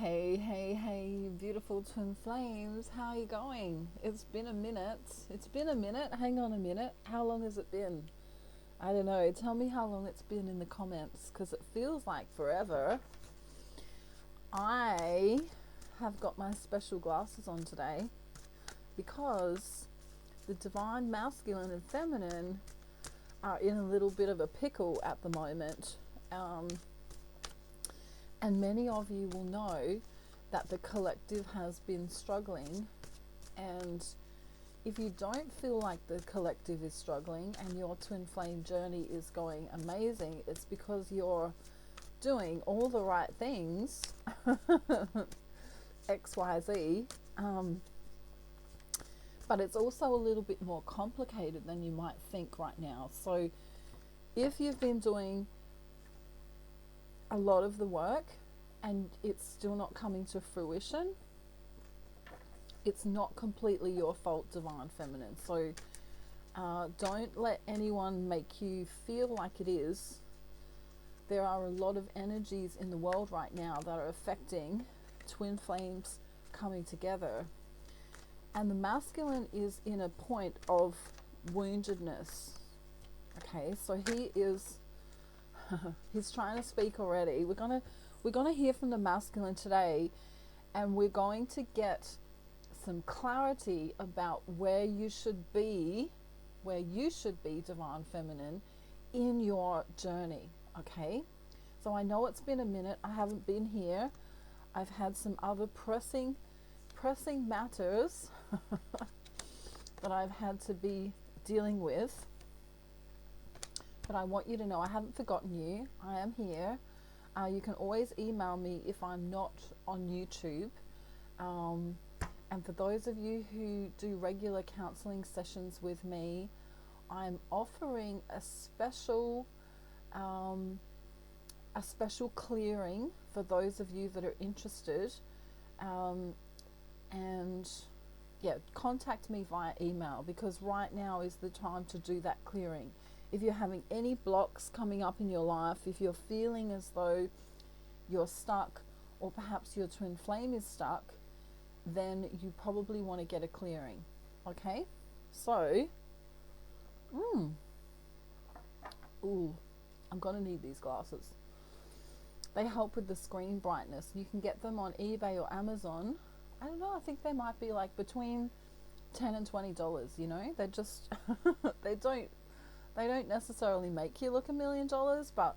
Hey, beautiful twin flames. How are you going? It's been a minute. Hang on a minute. How long has it been? I don't know. Tell me how long it's been in the comments because it feels like forever. I have got my special glasses on today because the divine masculine and feminine are in a little bit of a pickle at the moment. And many of you will know that the collective has been struggling. And if you don't feel like the collective is struggling and your twin flame journey is going amazing, it's because you're doing all the right things, XYZ. But it's also a little bit more complicated than you might think right now. So if you've been doing a lot of the work and it's still not coming to fruition, it's not completely your fault, divine feminine. So don't let anyone make you feel like it is. There are a lot of energies in the world right now that are affecting twin flames coming together, and the masculine is in a point of woundedness. Okay, so he is he's trying to speak already. We're gonna hear from the masculine today, and we're going to get some clarity about where you should be, divine feminine, in your journey. Okay, so I know it's been a minute. I haven't been here. I've had some other pressing matters that I've had to be dealing with. But I want you to know I haven't forgotten you. I am here. You can always email me if I'm not on YouTube. And for those of you who do regular counseling sessions with me, I'm offering a special clearing for those of you that are interested. And yeah, contact me via email, because right now is the time to do that clearing. If you're having any blocks coming up in your life, if you're feeling as though you're stuck, or perhaps your twin flame is stuck, then you probably want to get a clearing. Okay, so I'm gonna need these glasses. They help with the screen brightness. You can get them on eBay or Amazon. I don't know, I think they might be like between $10 and $20, you know. They're just they don't necessarily make you look $1 million, but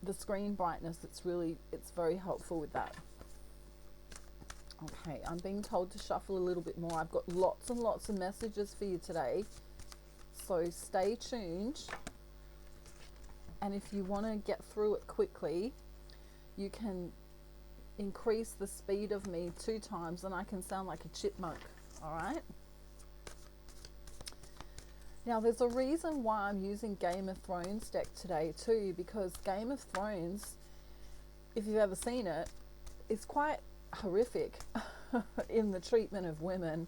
the screen brightness, it's very helpful with that. Okay, I'm being told to shuffle a little bit more. I've got lots and lots of messages for you today, so stay tuned. And if you want to get through it quickly, you can increase the speed of me 2 times and I can sound like a chipmunk. All right. Now, there's a reason why I'm using Game of Thrones deck today too, because Game of Thrones, if you've ever seen it, it's quite horrific in the treatment of women.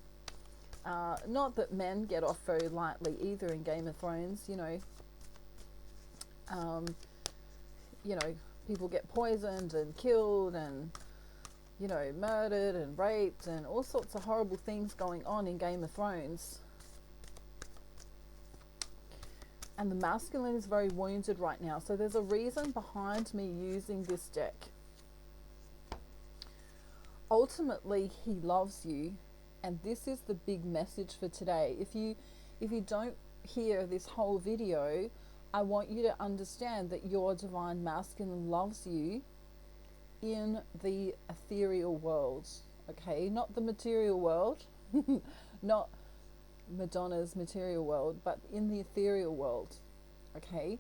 Not that men get off very lightly either in Game of Thrones, you know. People get poisoned and killed and, murdered and raped and all sorts of horrible things going on in Game of Thrones. And the masculine is very wounded right now. So there's a reason behind me using this deck. Ultimately, he loves you. And this is the big message for today. If you don't hear this whole video, I want you to understand that your divine masculine loves you in the ethereal world. Okay? Not the material world. Not Madonna's material world, but in the ethereal world. Okay?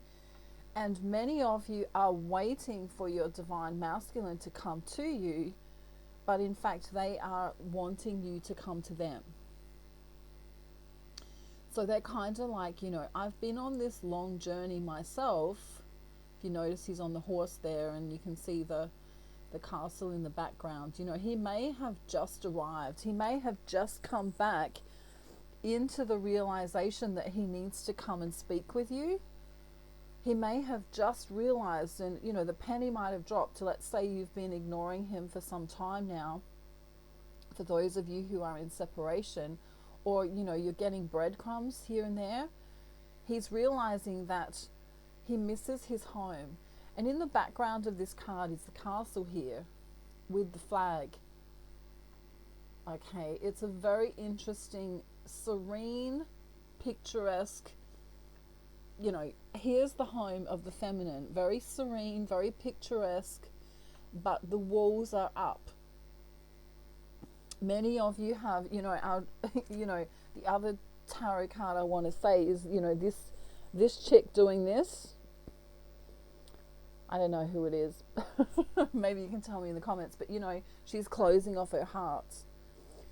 And many of you are waiting for your divine masculine to come to you, but in fact they are wanting you to come to them. So they're kind of like, I've been on this long journey myself. If you notice, he's on the horse there and you can see the castle in the background. He may have just arrived. He may have just come back into the realization that he needs to come and speak with you. He may have just realized, and you know, the penny might have dropped to, let's say you've been ignoring him for some time now, for those of you who are in separation, or you know, you're getting breadcrumbs here and there. He's realizing that he misses his home. And in the background of this card is the castle here with the flag. Okay, it's a very interesting, serene, picturesque, you know, here's the home of the feminine. Very serene, very picturesque, but the walls are up. Many of you have, you know, our, you know, the other tarot card I want to say is, you know, this chick doing this. I don't know who it is. Maybe you can tell me in the comments, but you know, she's closing off her heart.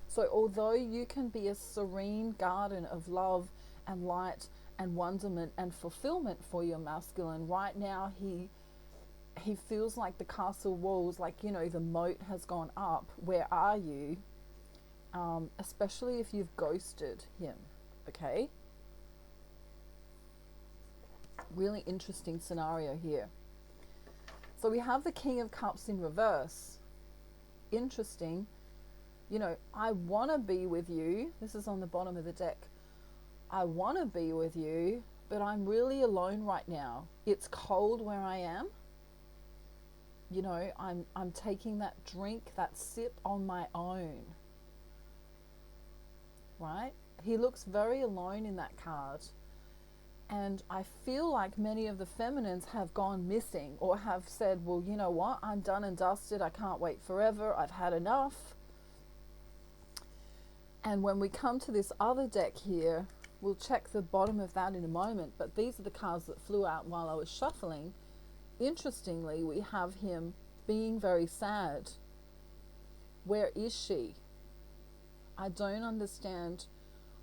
So although you can be a serene garden of love and light and wonderment and fulfillment for your masculine, right now he feels like the castle walls, like, you know, the moat has gone up. Where are you? Especially if you've ghosted him, okay? Really interesting scenario here. So we have the King of Cups in reverse. Interesting. You know, I want to be with you. This is on the bottom of the deck. I want to be with you, but I'm really alone right now. It's cold where I am. You know, I'm taking that drink, that sip on my own. Right? He looks very alone in that card. And I feel like many of the feminines have gone missing, or have said, well, you know what? I'm done and dusted. I can't wait forever. I've had enough. And when we come to this other deck here, we'll check the bottom of that in a moment, but these are the cards that flew out while I was shuffling. Interestingly, we have him being very sad. Where is she? I don't understand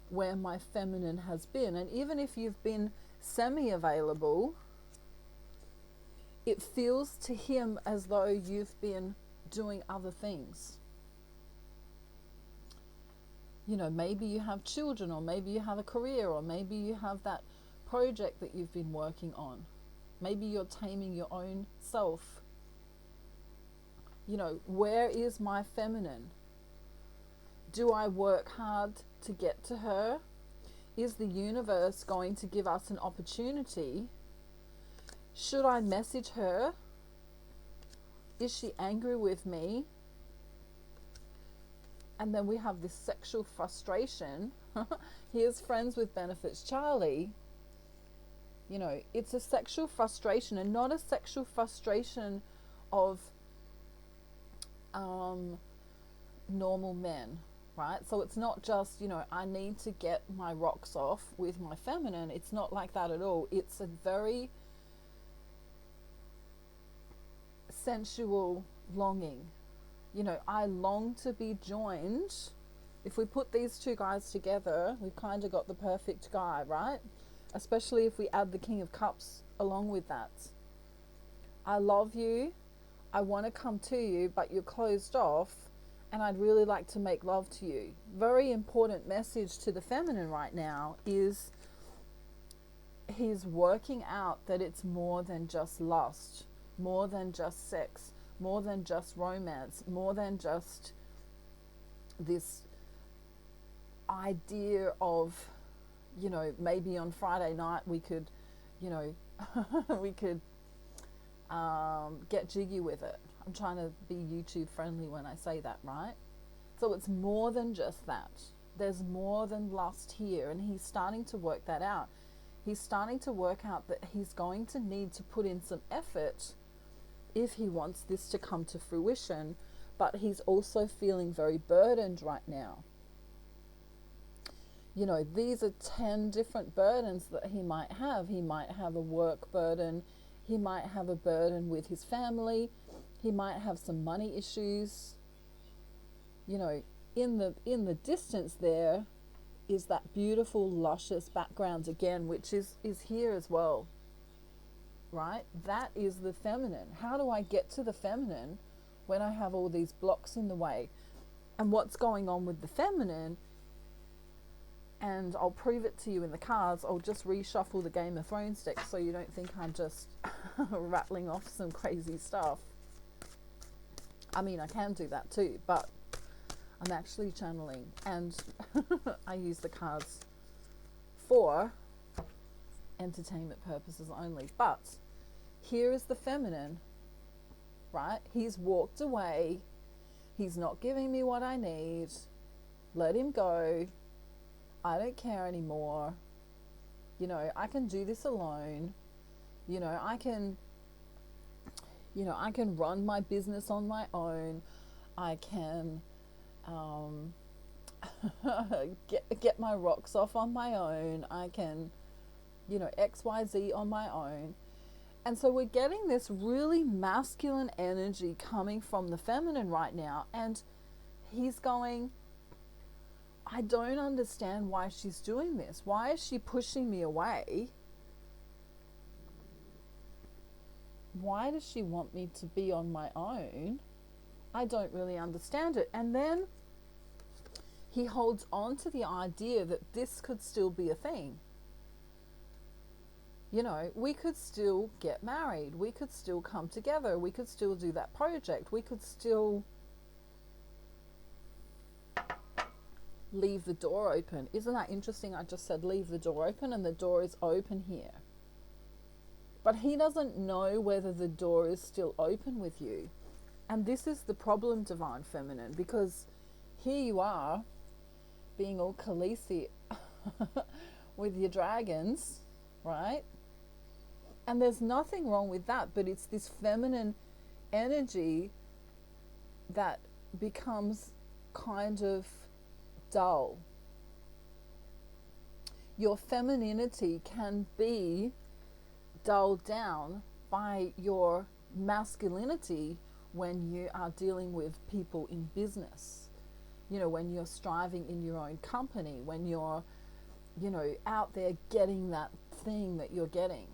where my feminine has been. And even if you've been semi-available, it feels to him as though you've been doing other things. You know, maybe you have children, or maybe you have a career, or maybe you have that project that you've been working on. Maybe you're taming your own self. You know, where is my feminine? Do I work hard to get to her? Is the universe going to give us an opportunity? Should I message her? Is she angry with me? And then we have this sexual frustration. Here's friends with benefits, Charlie. You know, it's a sexual frustration, and not a sexual frustration of normal men, right? So it's not just, you know, I need to get my rocks off with my feminine. It's not like that at all. It's a very sensual longing. You know, I long to be joined. If we put these two guys together, we've kind of got the perfect guy, right? Especially if we add the King of Cups along with that. I love you. I want to come to you, but you're closed off, and I'd really like to make love to you. Very important message to the feminine right now is he's working out that it's more than just lust, more than just sex, more than just romance, more than just this idea of, you know, maybe on Friday night we could, you know, we could get jiggy with it. I'm trying to be YouTube friendly when I say that, right? So it's more than just that. There's more than lust here, and he's starting to work that out. He's starting to work out that he's going to need to put in some effort if he wants this to come to fruition, but he's also feeling very burdened right now. You know, these are 10 different burdens that he might have. He might have a work burden. He might have a burden with his family. He might have some money issues. You know, in the distance there is that beautiful, luscious background again, which is here as well. Right? That is the feminine. How do I get to the feminine when I have all these blocks in the way? And what's going on with the feminine And I'll prove it to you in the cards. I'll just reshuffle the Game of Thrones deck so you don't think I'm just rattling off some crazy stuff. I mean, I can do that too, but I'm actually channeling, and I use the cards for entertainment purposes only. But here is the feminine, right? He's walked away. He's not giving me what I need. Let him go. I don't care anymore. You know, I can do this alone. You know, I can run my business on my own. I can get my rocks off on my own. I can, XYZ on my own. And so we're getting this really masculine energy coming from the feminine right now. And he's going, I don't understand why she's doing this. Why is she pushing me away? Why does she want me to be on my own? I don't really understand it. And then he holds on to the idea that this could still be a thing. You know, we could still get married. We could still come together. We could still do that project. We could still leave the door open. Isn't that interesting? I just said leave the door open, and the door is open here. But he doesn't know whether the door is still open with you. And this is the problem, Divine Feminine, because here you are being all Khaleesi with your dragons, right? And there's nothing wrong with that, but it's this feminine energy that becomes kind of dull. Your femininity can be dulled down by your masculinity when you are dealing with people in business. You know, when you're striving in your own company, when you're, out there getting that thing that you're getting.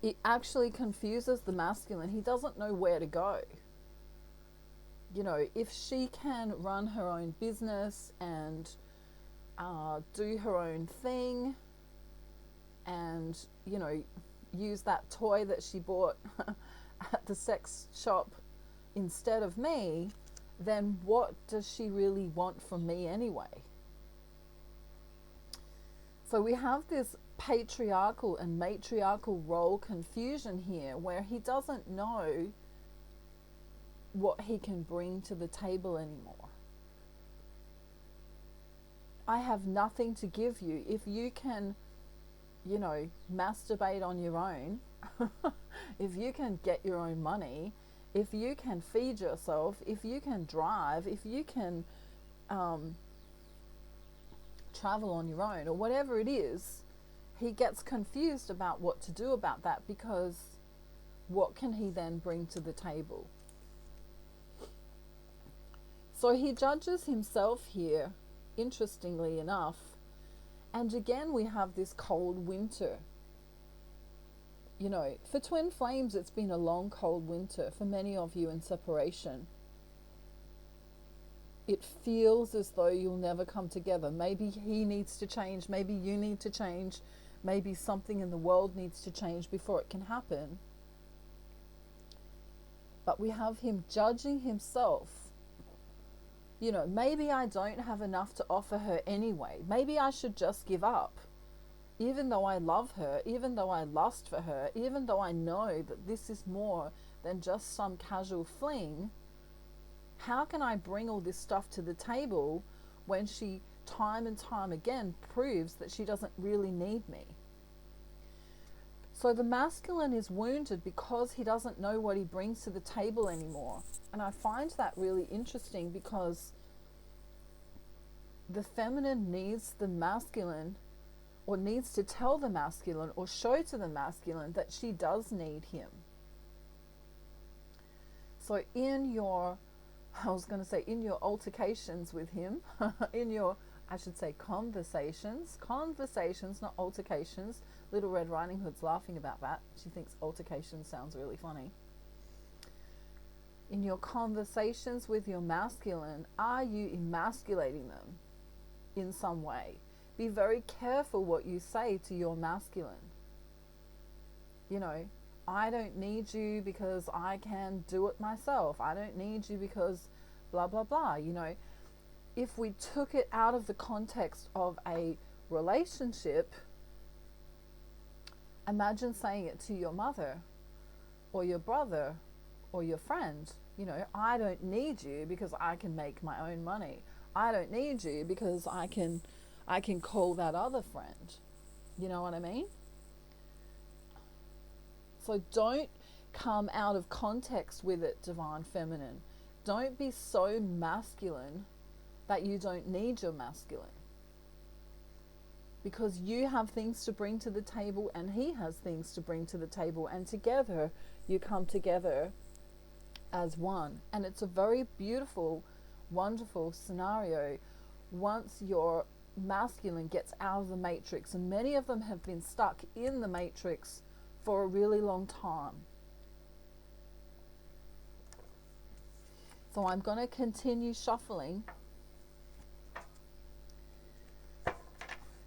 It actually confuses the masculine. He doesn't know where to go. You know, if she can run her own business and do her own thing and, use that toy that she bought at the sex shop instead of me, then what does she really want from me anyway? So we have this patriarchal and matriarchal role confusion here where he doesn't know what he can bring to the table anymore. I have nothing to give you. If you can, masturbate on your own, if you can get your own money, if you can feed yourself, if you can drive, if you can travel on your own, or whatever it is, he gets confused about what to do about that, because what can he then bring to the table? So he judges himself here, interestingly enough. And again, we have this cold winter. You know, for twin flames, it's been a long, cold winter for many of you in separation. It feels as though you'll never come together. Maybe he needs to change. Maybe you need to change. Maybe something in the world needs to change before it can happen. But we have him judging himself. You know, maybe I don't have enough to offer her anyway. Maybe I should just give up. Even though I love her, even though I lust for her, even though I know that this is more than just some casual fling, how can I bring all this stuff to the table when she time and time again proves that she doesn't really need me? So the masculine is wounded because he doesn't know what he brings to the table anymore. And I find that really interesting, because the feminine needs the masculine, or needs to tell the masculine or show to the masculine that she does need him. So in your altercations with him, conversations, not altercations. Little Red Riding Hood's laughing about that. She thinks altercation sounds really funny. In your conversations with your masculine, are you emasculating them? in some way. Be very careful what you say to your masculine. You know, I don't need you because I can do it myself. I don't need you because blah, blah, blah. You know, if we took it out of the context of a relationship, imagine saying it to your mother or your brother or your friend. You know, I don't need you because I can make my own money. I don't need you because I can call that other friend. You know what I mean? So don't come out of context with it, divine feminine. Don't be so masculine that you don't need your masculine. Because you have things to bring to the table and he has things to bring to the table, and together you come together as one. And it's a very beautiful, wonderful scenario once your masculine gets out of the matrix, and many of them have been stuck in the matrix for a really long time. So I'm going to continue shuffling,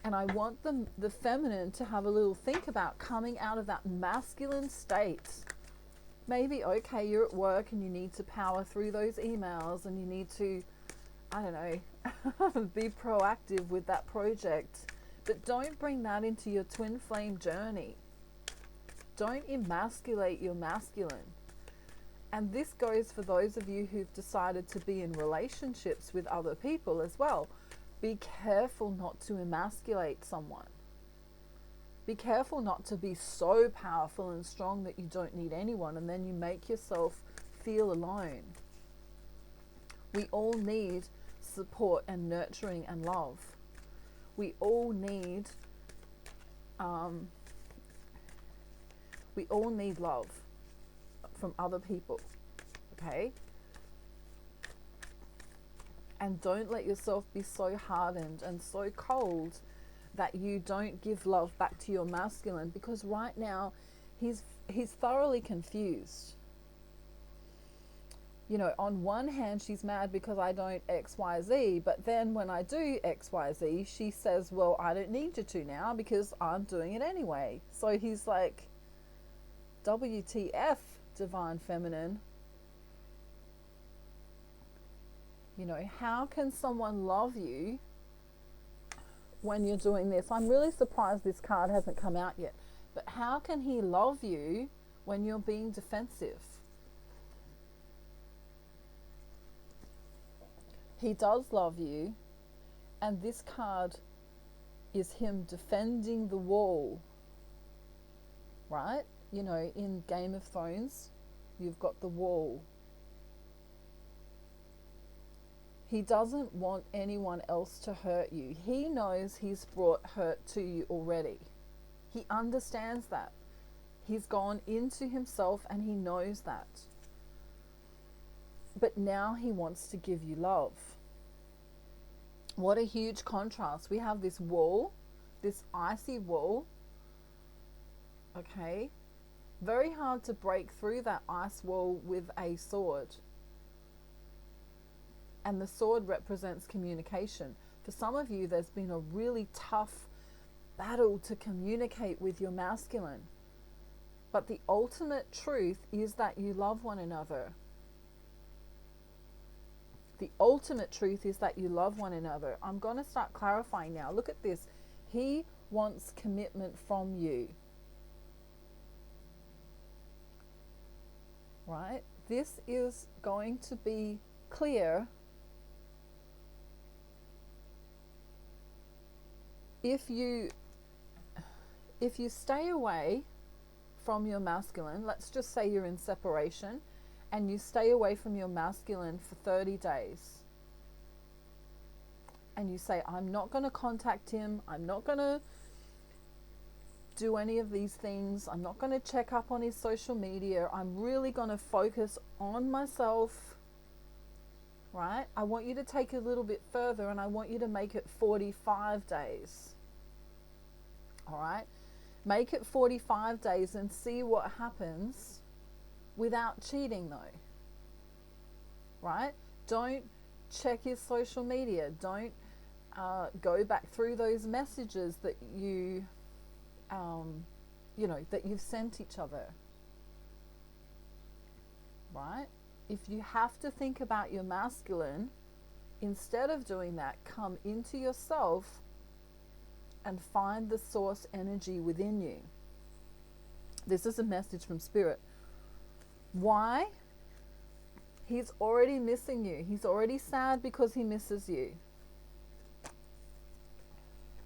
and I want the feminine to have a little think about coming out of that masculine state. Maybe, okay, you're at work and you need to power through those emails and you need to, I don't know, be proactive with that project. But don't bring that into your twin flame journey. Don't emasculate your masculine. And this goes for those of you who've decided to be in relationships with other people as well. Be careful not to emasculate someone. Be careful not to be so powerful and strong that you don't need anyone, and then you make yourself feel alone. We all need support and nurturing and love. We all need love from other people, okay? And don't let yourself be so hardened and so cold that you don't give love back to your masculine, because right now he's thoroughly confused. You know, on one hand she's mad because I don't XYZ, but then when I do XYZ she says, well, I don't need you to now because I'm doing it anyway. So he's like, WTF, divine feminine. You know, how can someone love you when you're doing this? I'm really surprised this card hasn't come out yet. But how can he love you when you're being defensive? He does love you, and this card is him defending the wall, right? You know, in Game of Thrones, you've got the wall. He doesn't want anyone else to hurt you. He knows he's brought hurt to you already. He understands that. He's gone into himself and he knows that. But now he wants to give you love. What a huge contrast. We have this wall, this icy wall. Okay. Very hard to break through that ice wall with a sword. And the sword represents communication. For some of you, there's been a really tough battle to communicate with your masculine. But the ultimate truth is that you love one another. The ultimate truth is that you love one another. I'm going to start clarifying now. Look at this. He wants commitment from you. Right? This is going to be clear if you stay away from your masculine. Let's just say you're in separation and you stay away from your masculine for 30 days. And you say, I'm not going to contact him. I'm not going to do any of these things. I'm not going to check up on his social media. I'm really going to focus on myself. Right? I want you to take it a little bit further, and I want you to make it 45 days. All right? Make it 45 days and see what happens without cheating, though. Right? Don't check his social media. Don't Go back through those messages that that you've sent each other, right? If you have to think about your masculine, instead of doing that, come into yourself and find the source energy within you. This is a message from Spirit. Why? He's already missing you. He's already sad because he misses you.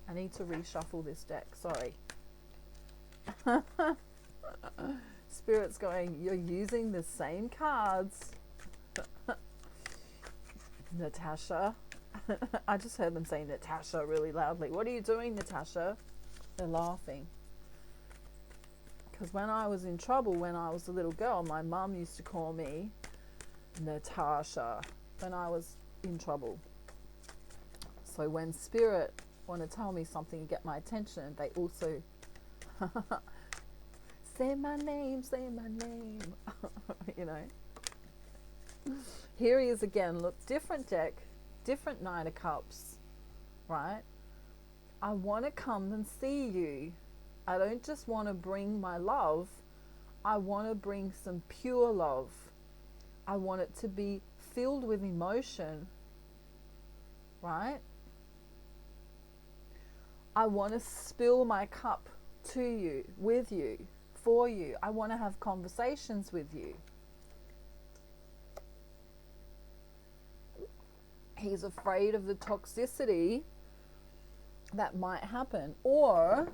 I need to reshuffle this deck, sorry. Spirit's going, you're using the same cards. Natasha. I just heard them say Natasha really loudly. What are you doing, Natasha? They're laughing. Because when I was in trouble, when I was a little girl, my mum used to call me Natasha when I was in trouble. So when Spirit want to tell me something and get my attention, they also say my name, you know. Here he is again. Look, different deck, different Nine of Cups, right? I want to come and see you. I don't just want to bring my love. I want to bring some pure love. I want it to be filled with emotion, right? I want to spill my cup to you, with you, for you. I want to have conversations with you. He's afraid of the toxicity that might happen. Or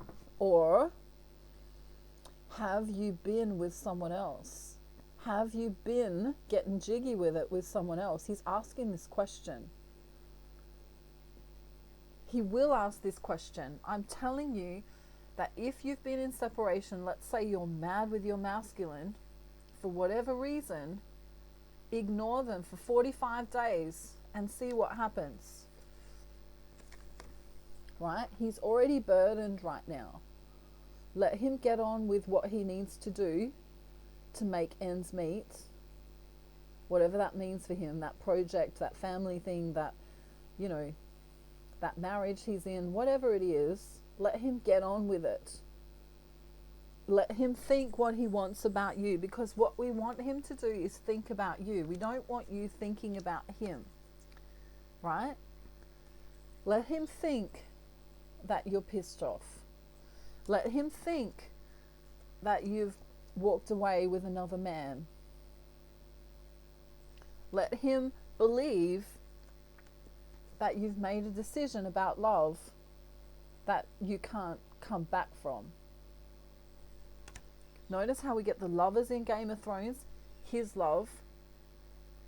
have you been with someone else? Have you been getting jiggy with it with someone else? He's asking this question. He will ask this question. I'm telling you that if you've been in separation, let's say you're mad with your masculine, for whatever reason, ignore them for 45 days and see what happens. Right? He's already burdened right now. Let him get on with what he needs to do to make ends meet. Whatever that means for him, that project, that family thing, that, you know, that marriage he's in, whatever it is, let him get on with it. Let him think what he wants about you, because what we want him to do is think about you. We don't want you thinking about him, right? Let him think that you're pissed off. Let him think that you've walked away with another man. Let him believe that you've made a decision about love that you can't come back from. Notice how we get the lovers in Game of Thrones. His love.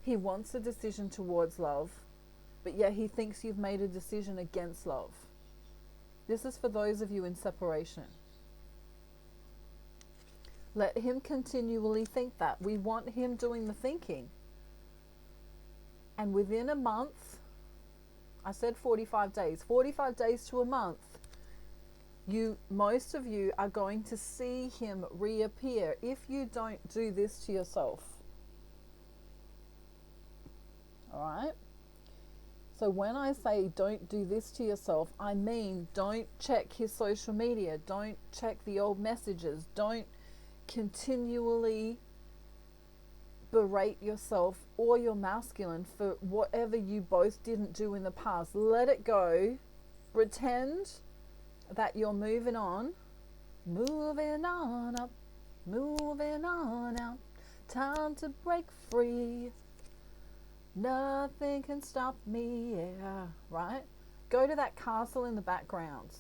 He wants a decision towards love, but yet he thinks you've made a decision against love. This is for those of you in separation. Let him continually think that. We want him doing the thinking. And within a month, I said 45 days, 45 days to a month, most of you are going to see him reappear if you don't do this to yourself. All right? So when I say don't do this to yourself, I mean don't check his social media, don't check the old messages, don't continually berate yourself or your masculine for whatever you both didn't do in the past. Let it go. Pretend that you're moving on up, moving on out. Time to break free. Nothing can stop me, yeah, right? Go to that castle in the background.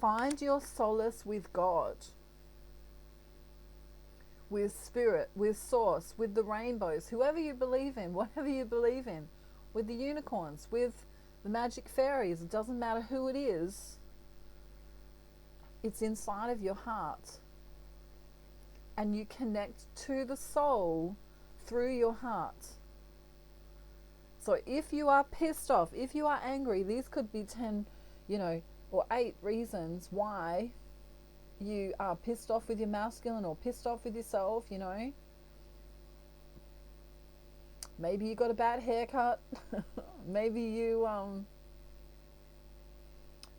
Find your solace with God, with spirit, with source, with the rainbows, whoever you believe in, whatever you believe in, with the unicorns, with the magic fairies. It doesn't matter who it is. It's inside of your heart. And you connect to the soul through your heart. So if you are pissed off, if you are angry, these could be 10, or 8 reasons why you are pissed off with your masculine or pissed off with yourself, Maybe you got a bad haircut. Maybe you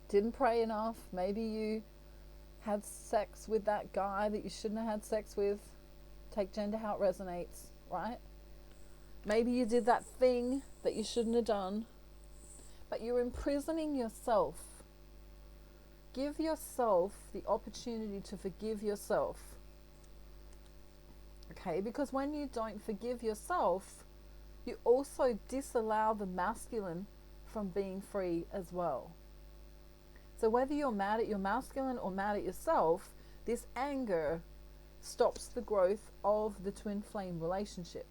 didn't pray enough. Maybe you had sex with that guy that you shouldn't have had sex with. Take gender how it resonates, right? Maybe you did that thing that you shouldn't have done, but you're imprisoning yourself. Give yourself the opportunity to forgive yourself. Okay, because when you don't forgive yourself, you also disallow the masculine from being free as well. So whether you're mad at your masculine or mad at yourself, this anger stops the growth of the twin flame relationship.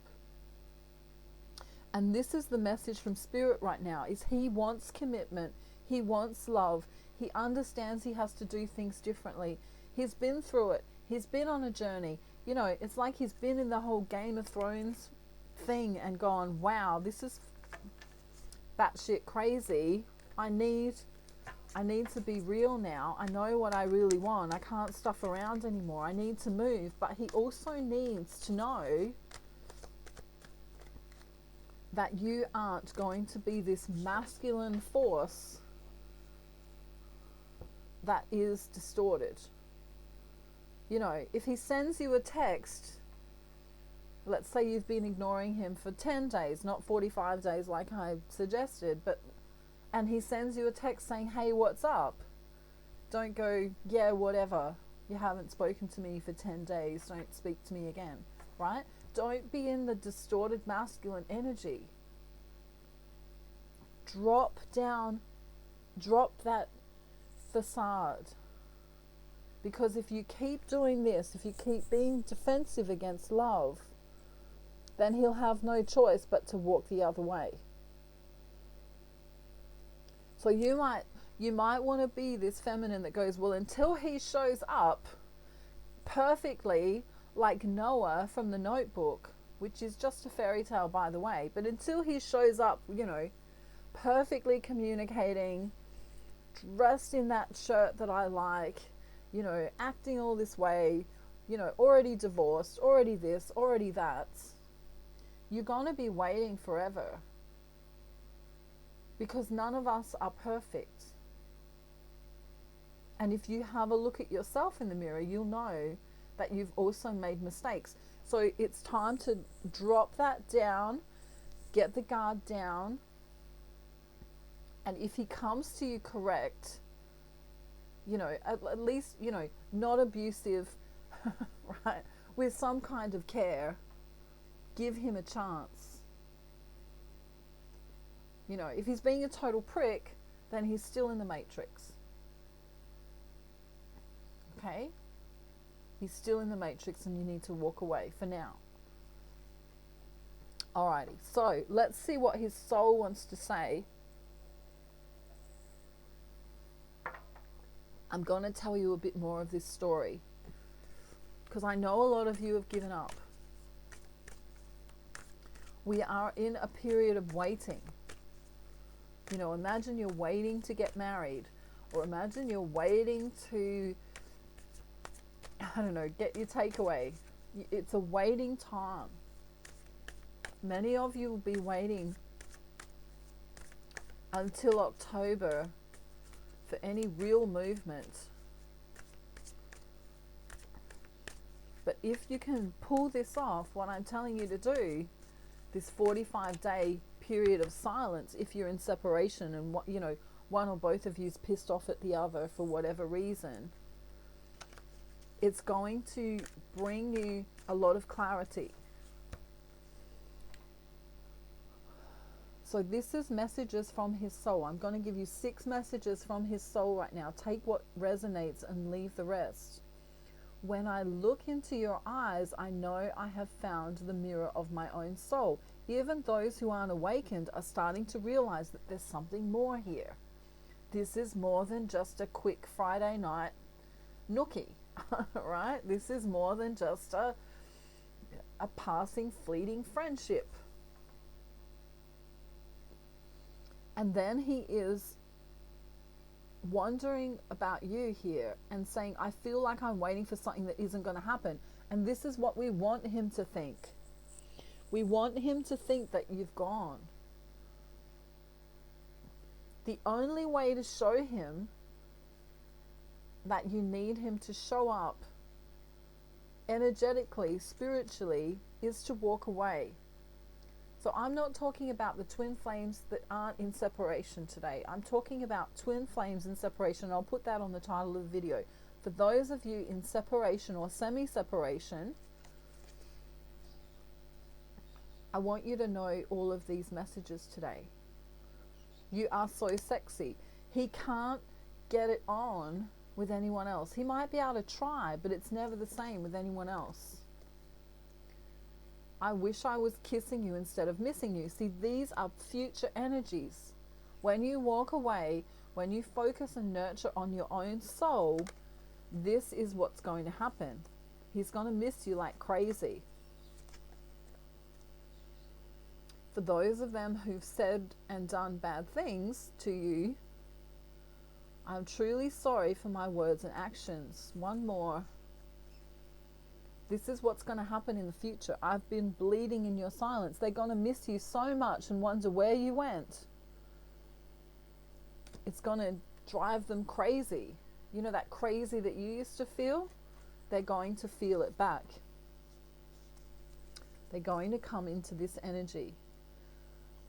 And this is the message from Spirit right now, is he wants commitment, he wants love, he understands he has to do things differently. He's been through it, he's been on a journey. You know, it's like he's been in the whole Game of Thrones thing and gone, wow, this is batshit crazy. I need to be real now. I know what I really want. I can't stuff around anymore. I need to move. But he also needs to know that you aren't going to be this masculine force that is distorted. You know, if he sends you a text, let's say you've been ignoring him for 10 days, not 45 days like I suggested, and he sends you a text saying, hey, what's up? Don't go, yeah, whatever. You haven't spoken to me for 10 days. Don't speak to me again, right? Don't be in the distorted masculine energy. Drop down, drop that facade. Because if you keep doing this, if you keep being defensive against love, then he'll have no choice but to walk the other way. So you might want to be this feminine that goes, well, until he shows up perfectly, like Noah from the Notebook, which is just a fairy tale, by the way, but until he shows up, you know, perfectly communicating, dressed in that shirt that I like, you know, acting all this way, you know, already divorced, already this, already that, you're going to be waiting forever. Because none of us are perfect. And if you have a look at yourself in the mirror, you'll know that you've also made mistakes. So it's time to drop that down, get the guard down, and if he comes to you correct, you know, at least, you know, not abusive, right, with some kind of care, give him a chance. You know, if he's being a total prick, then he's still in the matrix. Okay? He's still in the matrix and you need to walk away for now. Alrighty, so let's see what his soul wants to say. I'm going to tell you a bit more of this story because I know a lot of you have given up. We are in a period of waiting. You know, imagine you're waiting to get married, or imagine you're waiting to, I don't know, get your takeaway. It's a waiting time. Many of you will be waiting until October for any real movement. But if you can pull this off, what I'm telling you to do, this 45-day period of silence, if you're in separation and you know, one or both of you's pissed off at the other for whatever reason, it's going to bring you a lot of clarity. So this is messages from his soul. I'm going to give you 6 messages from his soul right now. Take what resonates and leave the rest. When I look into your eyes, I know I have found the mirror of my own soul. Even those who aren't awakened are starting to realize that there's something more here. This is more than just a quick Friday night nookie, right? This is more than just a passing, fleeting friendship. And then he is wondering about you here and saying, I feel like I'm waiting for something that isn't going to happen. And this is what we want him to think. We want him to think that you've gone. The only way to show him that you need him to show up energetically, spiritually, is to walk away. So I'm not talking about the twin flames that aren't in separation today. I'm talking about twin flames in separation. I'll put that on the title of the video. For those of you in separation or semi-separation, I want you to know all of these messages today. You are so sexy. He can't get it on with anyone else. He might be able to try, but it's never the same with anyone else. I wish I was kissing you instead of missing you. See, these are future energies. When you walk away, when you focus and nurture on your own soul, this is what's going to happen. He's going to miss you like crazy. For those of them who've said and done bad things to you, I'm truly sorry for my words and actions. One more. This is what's going to happen in the future. I've been bleeding in your silence. They're going to miss you so much and wonder where you went. It's going to drive them crazy. You know that crazy that you used to feel? They're going to feel it back. They're going to come into this energy.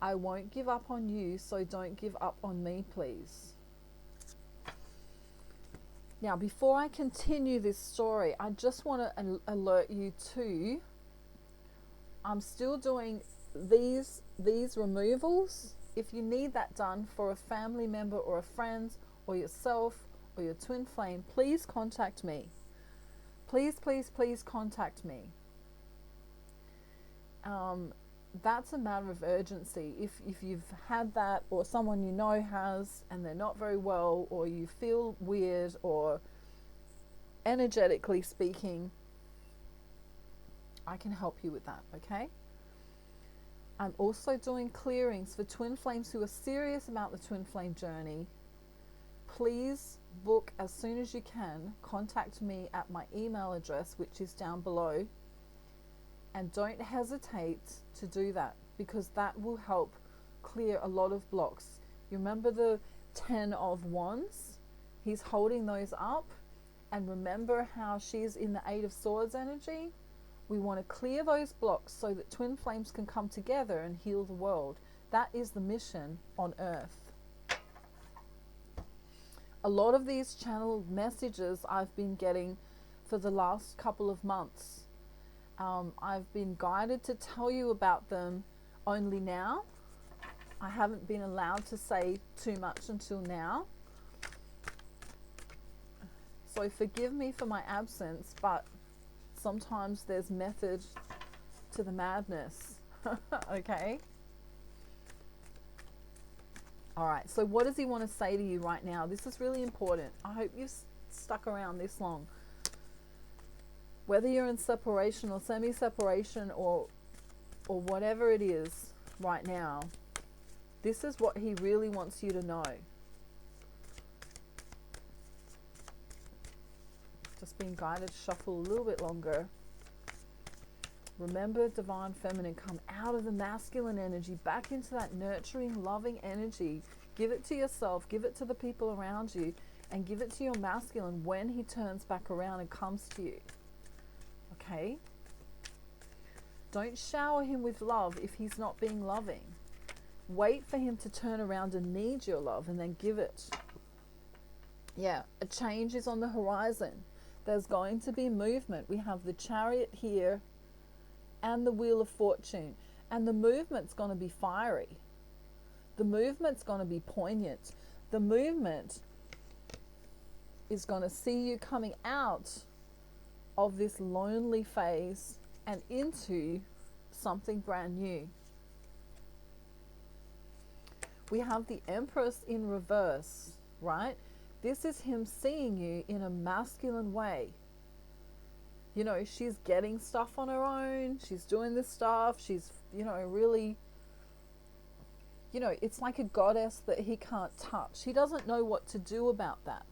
I won't give up on you, so don't give up on me, please. Now, before I continue this story, I just want to alert you to, I'm still doing these removals. If you need that done for a family member or a friend or yourself or your twin flame, please contact me. Please, please, please contact me. That's a matter of urgency. If you've had that, or someone you know has, and they're not very well, or you feel weird, or energetically speaking, I can help you with that, okay? I'm also doing clearings for twin flames who are serious about the twin flame journey. Please book as soon as you can. Contact me at my email address, which is down below. And don't hesitate to do that, because that will help clear a lot of blocks. You remember the 10 of Wands? He's holding those up. And remember how she's in the 8 of Swords energy? We want to clear those blocks so that twin flames can come together and heal the world. That is the mission on Earth. A lot of these channeled messages I've been getting for the last couple of months. I've been guided to tell you about them only now. I haven't been allowed to say too much until now. So forgive me for my absence, but sometimes there's method to the madness. Okay? Alright, so what does he want to say to you right now? This is really important. I hope you've stuck around this long. Whether you're in separation or semi-separation or whatever it is right now, this is what he really wants you to know. Just being guided to shuffle a little bit longer. Remember, divine feminine, come out of the masculine energy, back into that nurturing, loving energy. Give it to yourself, give it to the people around you, and give it to your masculine when he turns back around and comes to you. Okay? Don't shower him with love if he's not being loving. Wait for him to turn around and need your love and then give it. Yeah, a change is on the horizon. There's going to be movement. We have the Chariot here and the Wheel of Fortune. And the movement's going to be fiery. The movement's going to be poignant. The movement is going to see you coming out of this lonely phase and into something brand new. We have the Empress in reverse, right? This is him seeing you in a masculine way. You know, she's getting stuff on her own. She's doing this stuff. She's, you know, really, you know, it's like a goddess that he can't touch. He doesn't know what to do about that.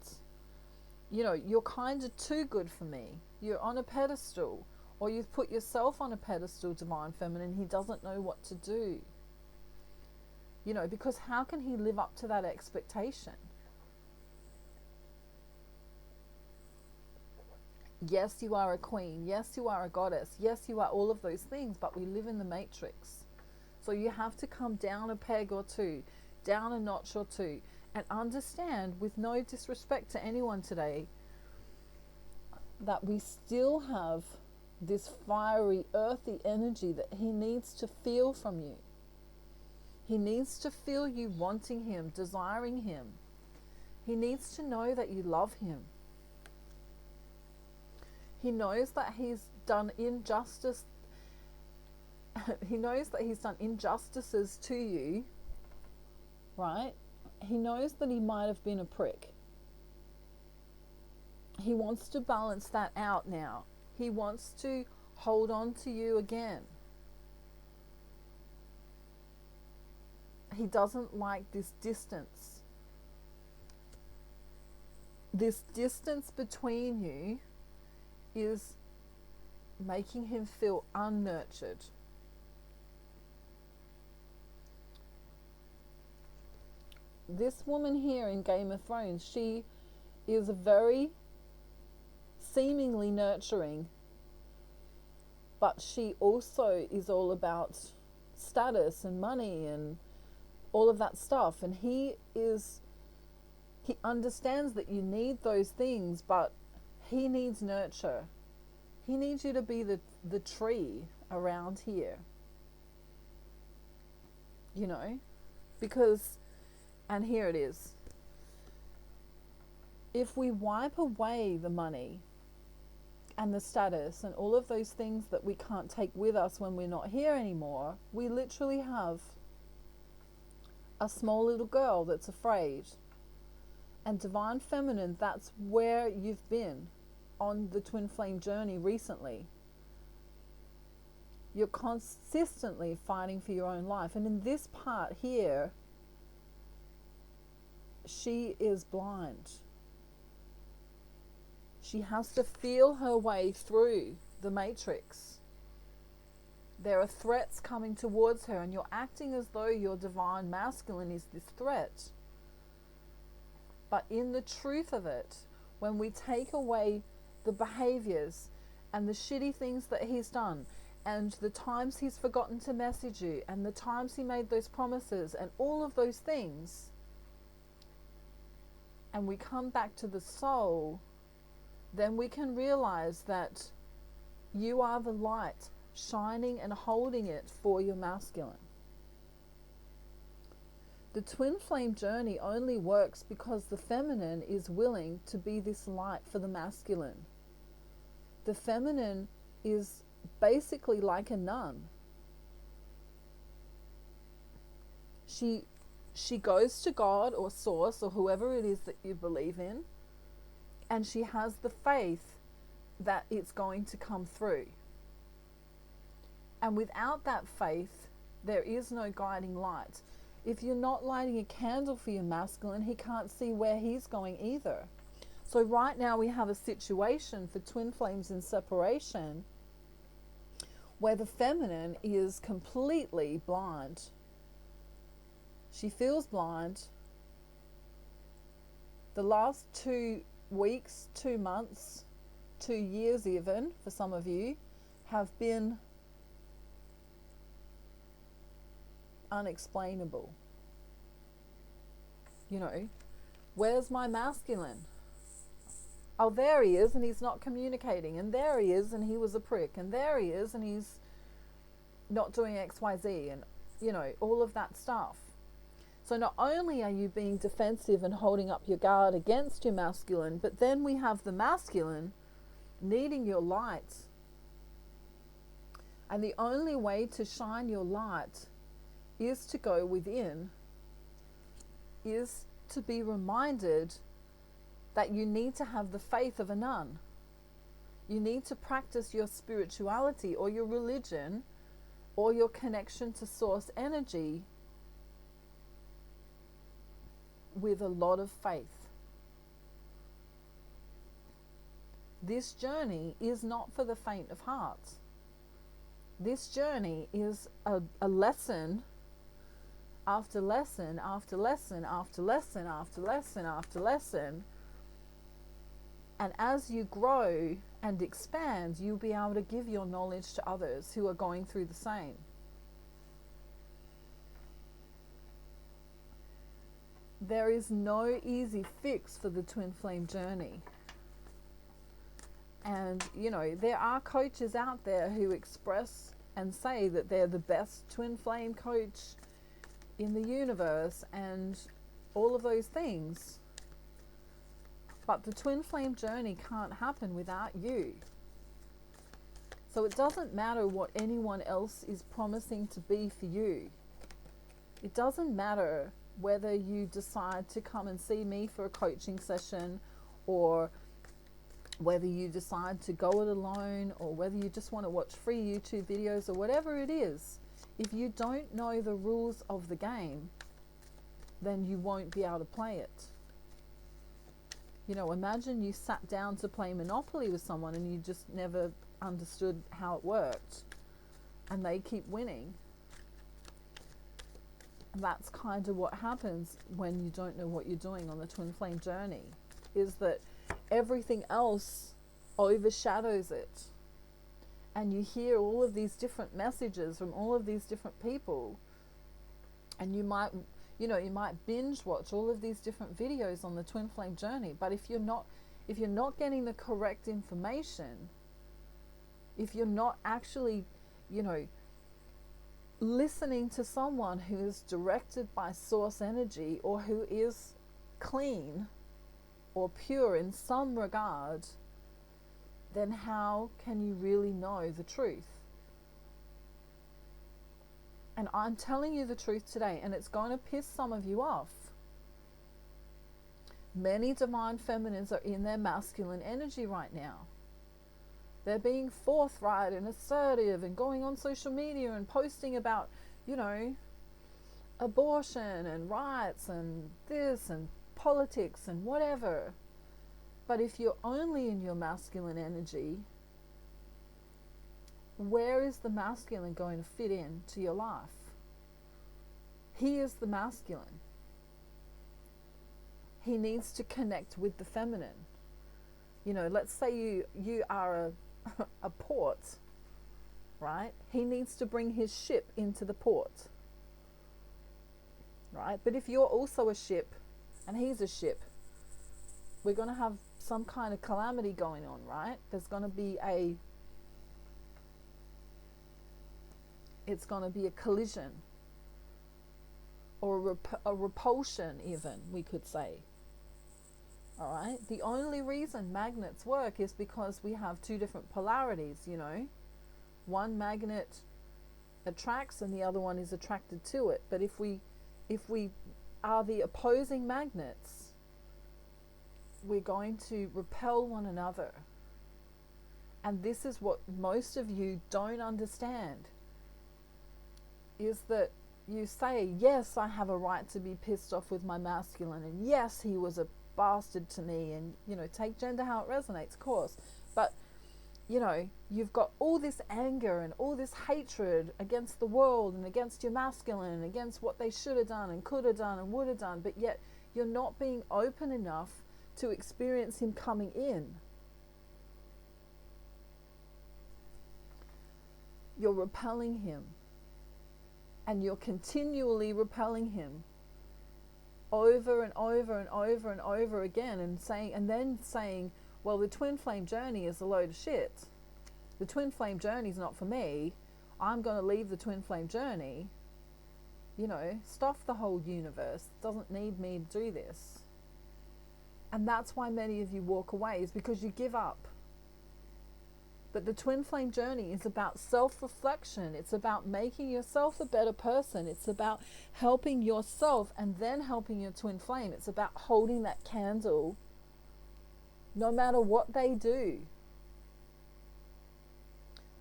You know, you're kind of too good for me. You're on a pedestal. Or you've put yourself on a pedestal, divine feminine, he doesn't know what to do. You know, because how can he live up to that expectation? Yes, you are a queen. Yes, you are a goddess. Yes, you are all of those things, but we live in the matrix. So you have to come down a peg or two, down a notch or two, and understand, with no disrespect to anyone today, that we still have this fiery, earthy energy that he needs to feel from you. He needs to feel you wanting him, desiring him. He needs to know that you love him. He knows that he's done injustice. He knows that he's done injustices to you, right? He knows that he might have been a prick. He wants to balance that out now. He wants to hold on to you again. He doesn't like this distance. This distance between you is making him feel unnurtured. This woman here in Game of Thrones, she is very seemingly nurturing, but she also is all about status and money and all of that stuff. And he understands that you need those things, but he needs nurture. He needs you to be the tree around here. You know? Because, and here it is. If we wipe away the money and the status and all of those things that we can't take with us when we're not here anymore, we literally have a small little girl that's afraid. And divine feminine, that's where you've been on the twin flame journey recently. You're consistently fighting for your own life. And in this part here, she is blind. She has to feel her way through the matrix. There are threats coming towards her, and you're acting as though your divine masculine is this threat. But in the truth of it, when we take away the behaviors and the shitty things that he's done, and the times he's forgotten to message you, and the times he made those promises, and all of those things, and we come back to the soul, then we can realize that you are the light shining and holding it for your masculine. The twin flame journey only works because the feminine is willing to be this light for the masculine. The feminine is basically like a nun. She goes to God or source or whoever it is that you believe in, and she has the faith that it's going to come through. And without that faith, there is no guiding light. If you're not lighting a candle for your masculine, he can't see where he's going either. So right now we have a situation for twin flames in separation where the feminine is completely blind. She feels blind. The last 2 weeks, 2 months, 2 years even, for some of you, have been unexplainable. You know, where's my masculine? Oh, there he is, and he's not communicating, and there he is, and he was a prick, and there he is, and he's not doing XYZ, and you know, all of that stuff. So not only are you being defensive and holding up your guard against your masculine, but then we have the masculine needing your light. And the only way to shine your light is to go within, is to be reminded that you need to have the faith of a nun. You need to practice your spirituality or your religion or your connection to source energy with a lot of faith. this journey is not for the faint of heart. This journey is a lesson after lesson after lesson after lesson after lesson after lesson. And as you grow and expand, you'll be able to give your knowledge to others who are going through the same. There is no easy fix for the twin flame journey. And, you know, there are coaches out there who express and say that they're the best twin flame coach in the universe and all of those things. But the twin flame journey can't happen without you. So it doesn't matter what anyone else is promising to be for you. It doesn't matter whether you decide to come and see me for a coaching session, or whether you decide to go it alone, or whether you just want to watch free YouTube videos, or whatever it is. If you don't know the rules of the game, then you won't be able to play it. You know, imagine you sat down to play Monopoly with someone and you just never understood how it worked, and they keep winning. And that's kind of what happens when you don't know what you're doing on the twin flame journey, is that everything else overshadows it. And you hear all of these different messages from all of these different people, and you might binge watch all of these different videos on the twin flame journey. But if you're not getting the correct information, if you're not actually, listening to someone who is directed by source energy, or who is clean or pure in some regard, then how can you really know the truth? And I'm telling you the truth today, and it's going to piss some of you off. Many divine feminines are in their masculine energy right now. They're being forthright and assertive and going on social media and posting about, abortion and rights and this and politics and whatever. But if you're only in your masculine energy, where is the masculine going to fit in to your life? He is the masculine. He needs to connect with the feminine. Let's say you are a port, right? He needs to bring his ship into the port, right? But if you're also a ship and he's a ship, we're going to have some kind of calamity going on, right? There's going to be it's going to be a collision, or a repulsion even, we could say. All right. The only reason magnets work is because we have two different polarities, One magnet attracts and the other one is attracted to it. But if we are the opposing magnets, we're going to repel one another. And this is what most of you don't understand, is that you say, yes, I have a right to be pissed off with my masculine, and yes, he was a bastard to me, and take gender how it resonates, of course, but you've got all this anger and all this hatred against the world and against your masculine and against what they should have done and could have done and would have done, but yet you're not being open enough to experience him coming in. You're repelling him, and you're continually repelling him over and over and over and over again, and then saying, well, the twin flame journey is a load of shit. The twin flame journey is not for me. I'm going to leave the twin flame journey. Stuff the whole universe. It doesn't need me to do this. And that's why many of you walk away, is because you give up. But the twin flame journey is about self-reflection. It's about making yourself a better person. It's about helping yourself and then helping your twin flame. It's about holding that candle no matter what they do.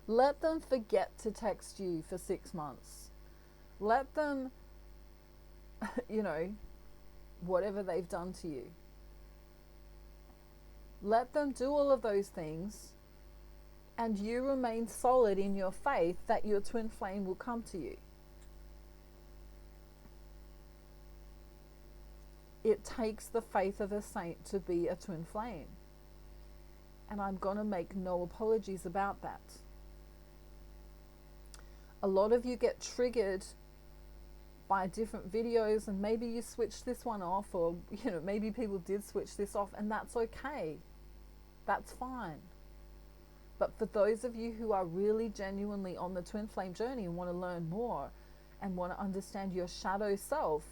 Let them forget to text you for 6 months. Let them, whatever they've done to you. Let them do all of those things, and you remain solid in your faith that your twin flame will come to you. It takes the faith of a saint to be a twin flame. And I'm going to make no apologies about that. A lot of you get triggered by different videos, and maybe you switch this one off, or maybe people did switch this off, and that's okay. That's fine. But for those of you who are really genuinely on the twin flame journey and want to learn more and want to understand your shadow self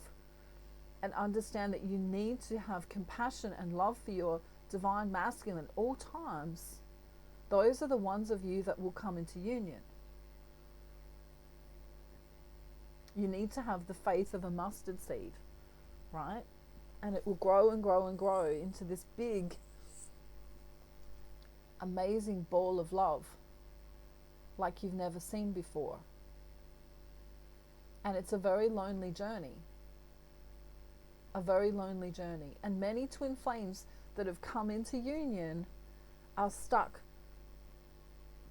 and understand that you need to have compassion and love for your divine masculine at all times, those are the ones of you that will come into union. You need to have the faith of a mustard seed, right? And it will grow and grow and grow into this big, amazing ball of love like you've never seen before. And it's a very lonely journey. A very lonely journey. And many twin flames that have come into union are stuck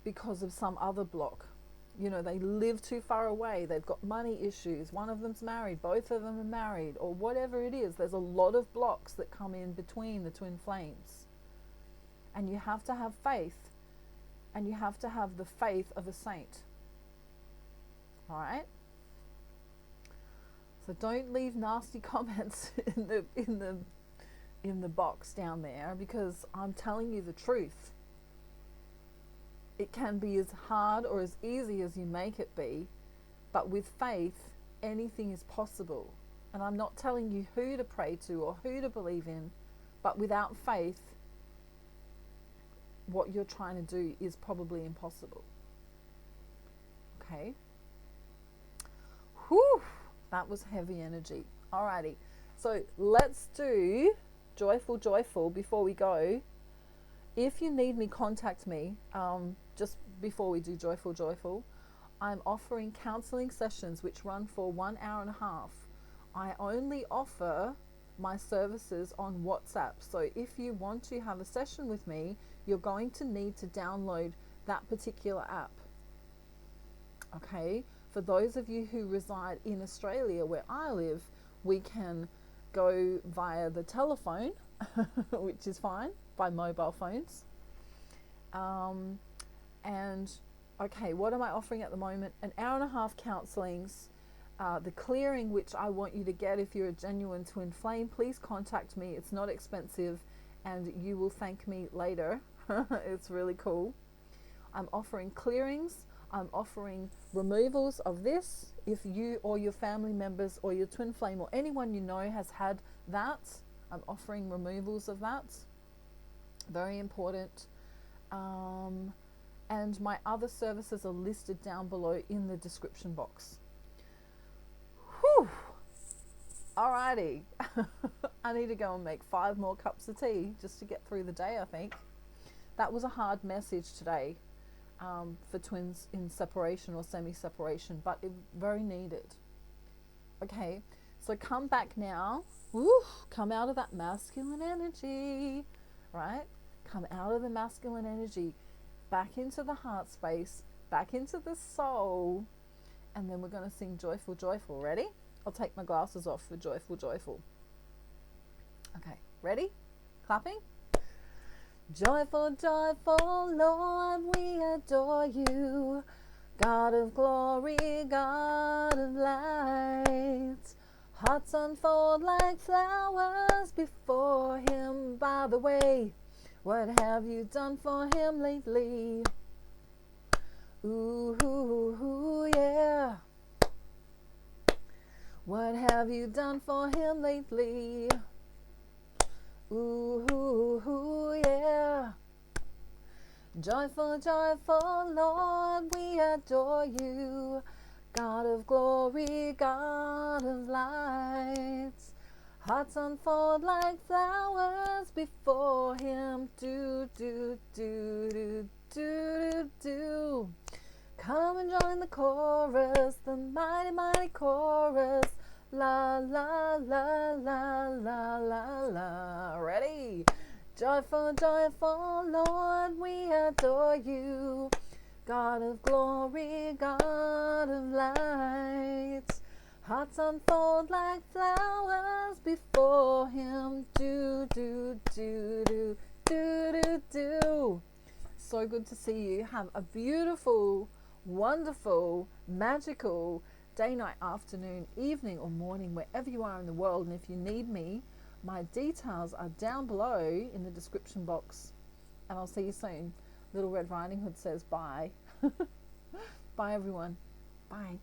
because of some other block. They live too far away, they've got money issues, one of them's married, both of them are married, or whatever it is. There's a lot of blocks that come in between the twin flames. And you have to have faith, and you have to have the faith of a saint. All right? So don't leave nasty comments in the box down there, because I'm telling you the truth. It can be as hard or as easy as you make it be, but with faith, anything is possible. And I'm not telling you who to pray to or who to believe in, but without faith, what you're trying to do is probably impossible. Okay? Whew, that was heavy energy. Alrighty, so let's do joyful before we go. If you need me, contact me. Just before we do joyful, I'm offering counseling sessions which run for 1 hour and a half. I only offer my services on WhatsApp. So if you want to have a session with me, you're going to need to download that particular app. Okay? For those of you who reside in Australia, where I live, we can go via the telephone, which is fine, by mobile phones. And okay, what am I offering at the moment? 1 hour and a half counselings. The clearing, which I want you to get if you're a genuine twin flame, please contact me. It's not expensive, and you will thank me later. It's really cool. I'm offering clearings. I'm offering removals of this. If you or your family members or your twin flame or anyone you know has had that, I'm offering removals of that. Very important. And my other services are listed down below in the description box. Whew. Alrighty. I need to go and make 5 more cups of tea just to get through the day, I think. That was a hard message today for twins in separation or semi-separation, but it very needed. Okay, so come back now. Woo, come out of that masculine energy, right? Come out of the masculine energy, back into the heart space, back into the soul, and then we're going to sing joyful. Ready? I'll take my glasses off for joyful. Okay, ready? Clapping? Joyful, Lord, we adore you. God of glory, God of light. Hearts unfold like flowers before him. By the way, what have you done for him lately? Ooh, yeah. What have you done for him lately? Ooh, yeah. Joyful, Lord, we adore you. God of glory, God of light. Hearts unfold like flowers before him. Do. Come and join the chorus, the mighty, mighty chorus. La, la, la, la, la, la, la. Ready? Joyful, joyful Lord, we adore you. God of glory, God of light. Hearts unfold like flowers before him. Do, do, do, do, do, do, do. So good to see you. Have a beautiful, wonderful, magical day, night, afternoon, evening, or morning, wherever you are in the world. And if you need me, my details are down below in the description box. And I'll see you soon. Little Red Riding Hood says bye. Bye, everyone. Bye.